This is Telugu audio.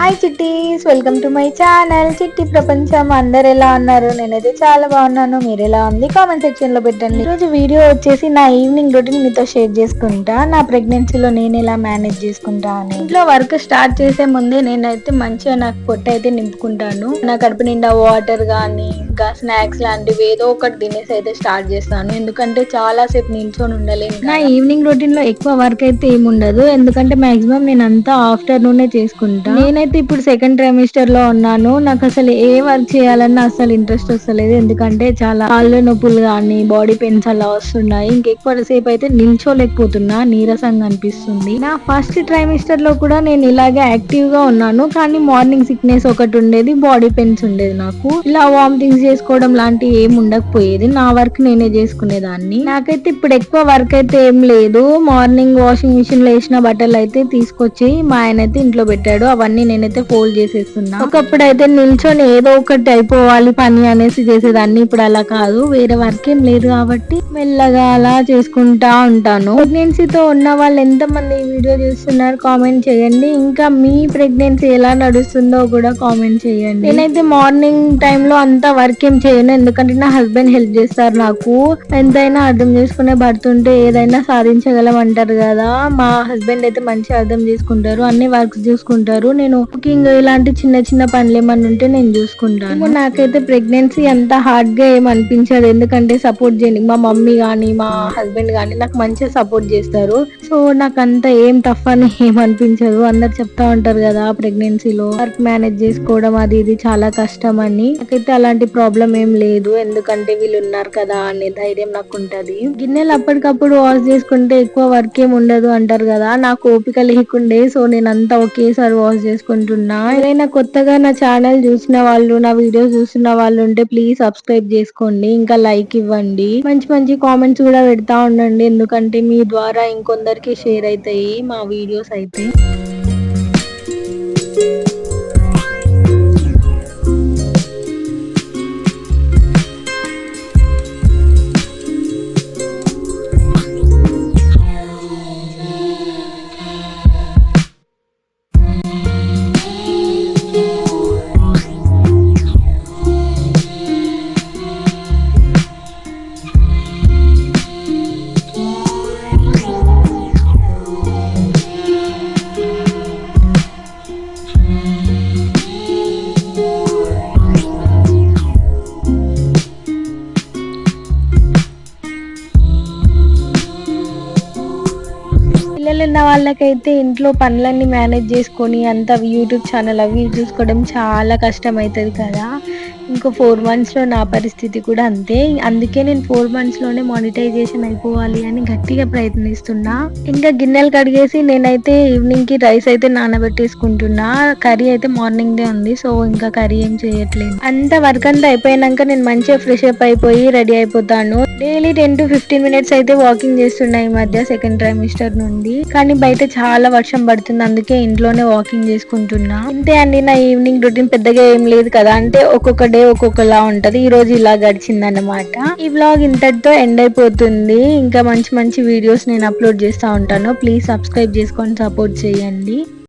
Hi చిట్టీస్, welcome to my channel చిట్టి ప్రపంచం. అందరు ఎలా ఉన్నారు? నేనైతే చాలా బాగున్నాను. మీరు ఎలా ఉంది? కామెంట్ సెక్షన్ లో పెట్టండి. ఈరోజు వీడియో వచ్చేసి నా ఈవినింగ్ రొటీన్ మీతో షేర్ చేసుకుంటా. నా ప్రెగ్నెన్సీలో నేను ఎలా మేనేజ్ చేసుకుంటా అని. ఇంట్లో వర్క్ స్టార్ట్ చేసే ముందే నేనైతే మంచిగా నాకు పొట్ట అయితే నింపుకుంటాను. నా కడుపు నిండా వాటర్ గానీ ఇంకా స్నాక్స్ లాంటివి ఏదో ఒకటి తినేసి అయితే స్టార్ట్ చేస్తాను. ఎందుకంటే చాలా సేపు నిల్చొని ఉండలేను. నా ఈవినింగ్ రొటీన్ లో ఎక్కువ వర్క్ అయితే ఏముండదు, ఎందుకంటే మాక్సిమం నేను అంతా ఆఫ్టర్నూన్ చేసుకుంటా. నేనైతే ఇప్పుడు సెకండ్ ట్రైమిస్టర్ లో ఉన్నాను. నాకు అసలు ఏ వర్క్ చేయాలన్నా అసలు ఇంట్రెస్ట్ వస్తలేదు, ఎందుకంటే చాలా కాళ్ళ నొప్పులు కానీ బాడీ పెయిన్స్ అలా వస్తున్నాయి. ఇంకెక్కువ సేపు అయితే నిల్చోలేకపోతున్నా, నీరసంగా అనిపిస్తుంది. నా ఫస్ట్ ట్రైమిస్టర్ లో కూడా నేను ఇలాగే యాక్టివ్ గా ఉన్నాను, కానీ మార్నింగ్ సిక్నెస్ ఒకటి ఉండేది, బాడీ పెయిన్స్ ఉండేది. నాకు ఇలా వామిటింగ్స్ చేసుకోవడం లాంటివి ఏం ఉండకపోయేది. నా వర్క్ నేనే చేసుకునేదాన్ని. నాకైతే ఇప్పుడు ఎక్కువ వర్క్ అయితే ఏం లేదు. మార్నింగ్ వాషింగ్ మిషన్ లో వేసిన బట్టలు అయితే తీసుకొచ్చి మా ఆయన అయితే ఇంట్లో పెట్టాడు. అవన్నీ నేనైతే ఫోల్డ్ చేసేస్తున్నా. ఒకప్పుడు అయితే నిల్చొని ఏదో ఒకటి అయిపోవాలి పని అనేసి చేసేదాన్ని. ఇప్పుడు అలా కాదు, వేరే వర్క్ ఏం లేదు కాబట్టి మెల్లగా అలా చేసుకుంటా ఉంటాను. ప్రెగ్నెన్సీతో ఉన్న వాళ్ళు ఎంత మంది ఈ వీడియో చూస్తున్నారు కామెంట్ చేయండి. ఇంకా మీ ప్రెగ్నెన్సీ ఎలా నడుస్తుందో కూడా కామెంట్ చేయండి. నేనైతే మార్నింగ్ టైంలో అంతా వర్క్ ఏం చేయను, ఎందుకంటే నా హస్బెండ్ హెల్ప్ చేస్తారు నాకు. ఎంతైనా అర్థం చేసుకునే భర్త ఉంటే ఏదైనా సాధించగలం అంటారు కదా. మా హస్బెండ్ అయితే మంచిగా అర్థం చేసుకుంటారు, అన్ని వర్క్స్ చూసుకుంటారు. నేను కుకింగ్ ఇలాంటి చిన్న చిన్న పనులు ఏమన్నా ఉంటే నేను చూసుకుంటాను. నాకైతే ప్రెగ్నెన్సీ అంత హార్డ్ గా ఏం అనిపించదు, ఎందుకంటే సపోర్ట్ చేయండి మా మమ్మీ గానీ మా హస్బెండ్ గానీ నాకు మంచిగా సపోర్ట్ చేస్తారు. సో నాకు అంత ఏం టఫ్ అని ఏం అనిపించదు. అందరు చెప్తా ఉంటారు కదా ప్రెగ్నెన్సీలో వర్క్ మేనేజ్ చేసుకోవడం అది ఇది చాలా కష్టం అని. నాకైతే అలాంటి ప్రాబ్లం ఏం లేదు, ఎందుకంటే వీళ్ళు ఉన్నారు కదా అనే ధైర్యం నాకు ఉంటది. గిన్నెలు అప్పటికప్పుడు వాష్ చేసుకుంటే ఎక్కువ వర్క్ ఏం ఉండదు అంటారు కదా. నాకు ఓపిక లేకుండే, సో నేను అంతా ఒకేసారి వాష్ చేసుకుంటున్నా. ఎవరైనా కొత్తగా నా ఛానల్ చూసిన వాళ్ళు, నా వీడియోస్ చూస్తున్న వాళ్ళు ఉంటే ప్లీజ్ సబ్స్క్రైబ్ చేసుకోండి, ఇంకా లైక్ ఇవ్వండి, మంచి మంచి కామెంట్స్ కూడా పెడతా ఉండండి, ఎందుకంటే మీ ద్వారా ఇంకొందరికి షేర్ అవుతాయి మా వీడియోస్ అయితే. పిల్లలు ఉన్న వాళ్ళకైతే ఇంట్లో పనులన్నీ మేనేజ్ చేసుకొని అంత యూట్యూబ్ ఛానల్ అవి చూసుకోవడం చాలా కష్టం అవుతుంది కదా. ఇంకో 4 months లో నా పరిస్థితి కూడా అంతే. అందుకే నేను 4 months లోనే మానిటైజేషన్ అయిపోవాలి అని గట్టిగా ప్రయత్నిస్తున్నా. ఇంకా గిన్నెలు కడిగేసి నేనైతే ఈవినింగ్ కి రైస్ అయితే నానబెట్టేసుకుంటున్నా. కర్రీ అయితే మార్నింగ్ దే ఉంది, సో ఇంకా కర్రీ ఏం చేయట్లేదు. అంత వర్క్ అంతా అయిపోయినాక నేను మంచిగా ఫ్రెష్ అప్ అయిపోయి రెడీ అయిపోతాను. డైలీ 10 to 15 minutes అయితే వాకింగ్ చేస్తున్నా ఈ మధ్య సెకండ్ ట్రైమిస్టర్ నుండి. కానీ బయట చాలా వర్షం పడుతుంది, అందుకే ఇంట్లోనే వాకింగ్ చేసుకుంటున్నా. అంతే అండి, నా ఈవినింగ్ రొటీన్ పెద్దగా ఏం లేదు కదా. అంటే ఒక్కొక్క డే ఒక్కొక్కలా ఉంటది. ఈ రోజు ఇలా గడిచిందన్నమాట. ఈ వ్లాగ్ ఇంతటితో ఎండ్ అయిపోతుంది. ఇంకా మంచి మంచి వీడియోస్ నేను అప్లోడ్ చేస్తా ఉంటాను. ప్లీజ్ సబ్స్క్రైబ్ చేసుకొని సపోర్ట్ చేయండి.